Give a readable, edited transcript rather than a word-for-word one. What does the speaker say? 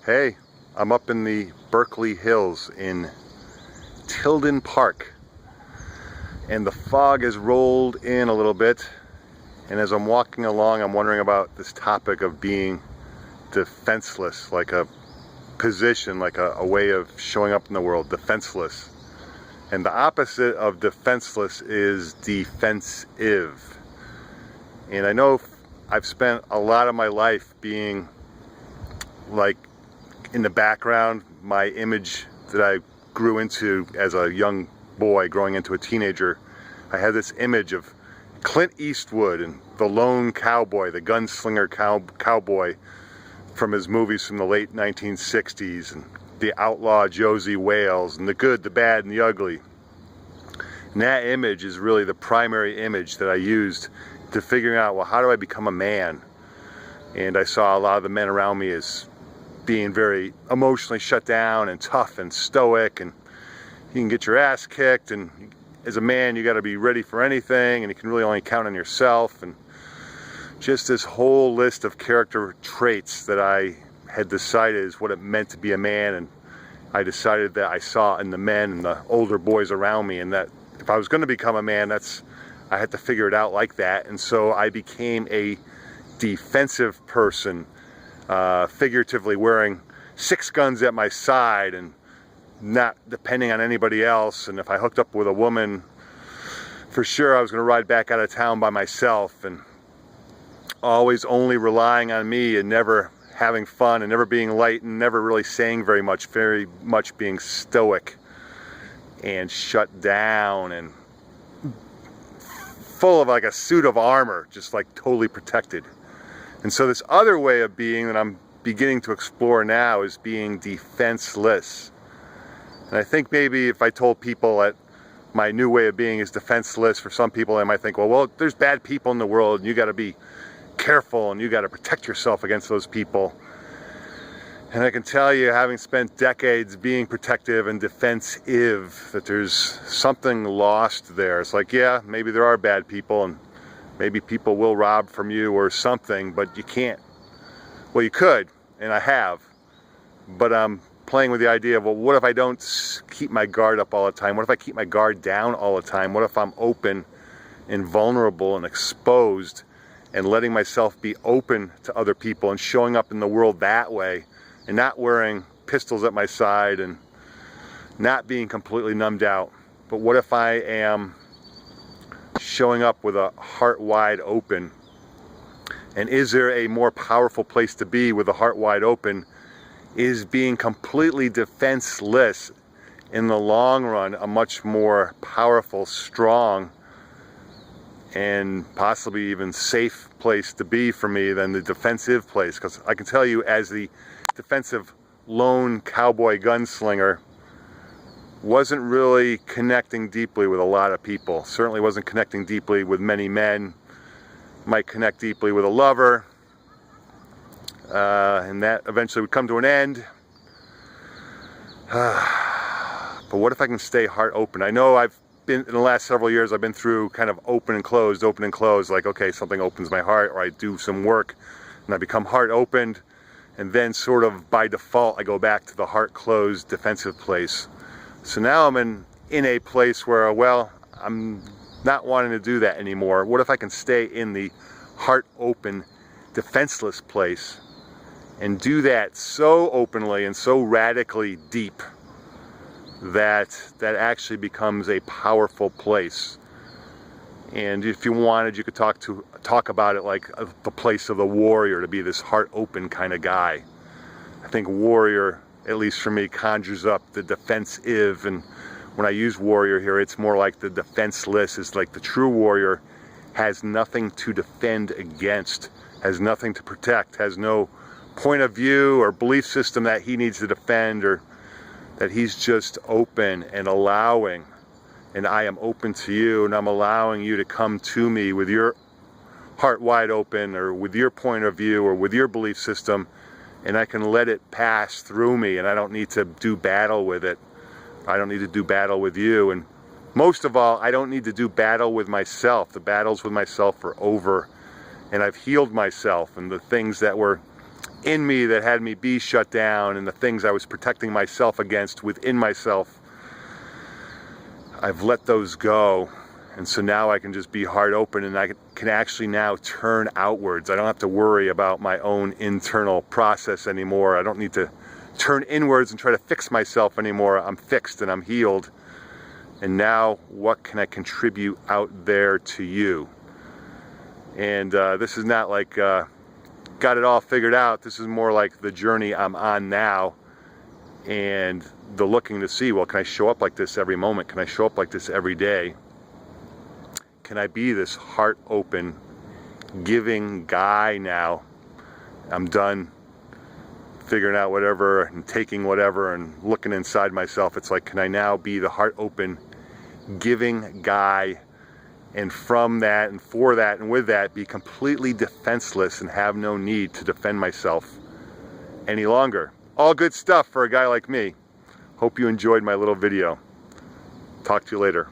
Hey, I'm up in the Berkeley Hills in Tilden Park, and the fog has rolled in a little bit, and as I'm walking along I'm wondering about this topic of being defenseless, like a position, like a way of showing up in the world, defenseless. And the opposite of defenseless is defensive. And I know I've spent a lot of my life being like in the background. My image that I grew into as a young boy, growing into a teenager, I had this image of Clint Eastwood and the lone cowboy, the gunslinger cowboy from his movies from the late 1960s, and the outlaw Josie Wales, and the good, the bad, and the ugly. And that image is really the primary image that I used to figuring out, well, how do I become a man? And I saw a lot of the men around me as being very emotionally shut down and tough and stoic, and you can get your ass kicked, and as a man you got to be ready for anything, and you can really only count on yourself, and just this whole list of character traits that I had decided is what it meant to be a man. And I decided that I saw in the men and the older boys around me, and that if I was going to become a man, I had to figure it out like that. And so I became a defensive person, figuratively wearing 6 guns at my side and not depending on anybody else. And if I hooked up with a woman, for sure I was going to ride back out of town by myself, and always only relying on me and never having fun and never being light and never really saying very much being stoic and shut down and full of like a suit of armor, just like totally protected. And so this other way of being that I'm beginning to explore now is being defenseless. And I think maybe if I told people that my new way of being is defenseless, for some people they might think, well, there's bad people in the world and you got to be careful and you got to protect yourself against those people. And I can tell you, having spent decades being protective and defensive, that there's something lost there. It's like, yeah, maybe there are bad people and maybe people will rob from you or something, but you can't. Well, you could, and I have, but I'm playing with the idea of, well, what if I don't keep my guard up all the time? What if I keep my guard down all the time? What if I'm open and vulnerable and exposed and letting myself be open to other people and showing up in the world that way, and not wearing pistols at my side and not being completely numbed out? But what if I am showing up with a heart wide open? And is there a more powerful place to be with a heart wide open? Is being completely defenseless in the long run a much more powerful, strong, and possibly even safe place to be for me than the defensive place? Because I can tell you, as the defensive lone cowboy gunslinger, wasn't really connecting deeply with a lot of people. Certainly wasn't connecting deeply with many men. Might connect deeply with a lover, and that eventually would come to an end. But what if I can stay heart open? I know I've been, in the last several years, I've been through kind of open and closed, like, okay, something opens my heart, or I do some work and I become heart opened, and then sort of by default I go back to the heart closed defensive place. So now I'm in a place where, well, I'm not wanting to do that anymore. What if I can stay in the heart open defenseless place and do that so openly and so radically deep that actually becomes a powerful place? And if you wanted, you could talk about it like the place of the warrior, to be this heart open kind of guy. I think warrior, at least for me, conjures up the defensive, and when I use warrior here, it's more like the defenseless. Is like the true warrior has nothing to defend against, has nothing to protect, has no point of view or belief system that he needs to defend, or that he's just open and allowing. And I am open to you, and I'm allowing you to come to me with your heart wide open, or with your point of view, or with your belief system, and I can let it pass through me, and I don't need to do battle with it. I don't need to do battle with you. And most of all, I don't need to do battle with myself. The battles with myself are over, and I've healed myself, and the things that were in me that had me be shut down, and the things I was protecting myself against within myself, I've let those go. And so now I can just be heart open, and I can actually now turn outwards. I don't have to worry about my own internal process anymore. I don't need to turn inwards and try to fix myself anymore. I'm fixed and I'm healed. And now what can I contribute out there to you? And this is not like got it all figured out. This is more like the journey I'm on now, and the looking to see, well, can I show up like this every moment? Can I show up like this every day? Can I be this heart open, giving guy now? I'm done figuring out whatever and taking whatever and looking inside myself. It's like, can I now be the heart open, giving guy, and from that and for that and with that be completely defenseless and have no need to defend myself any longer? All good stuff for a guy like me. Hope you enjoyed my little video. Talk to you later.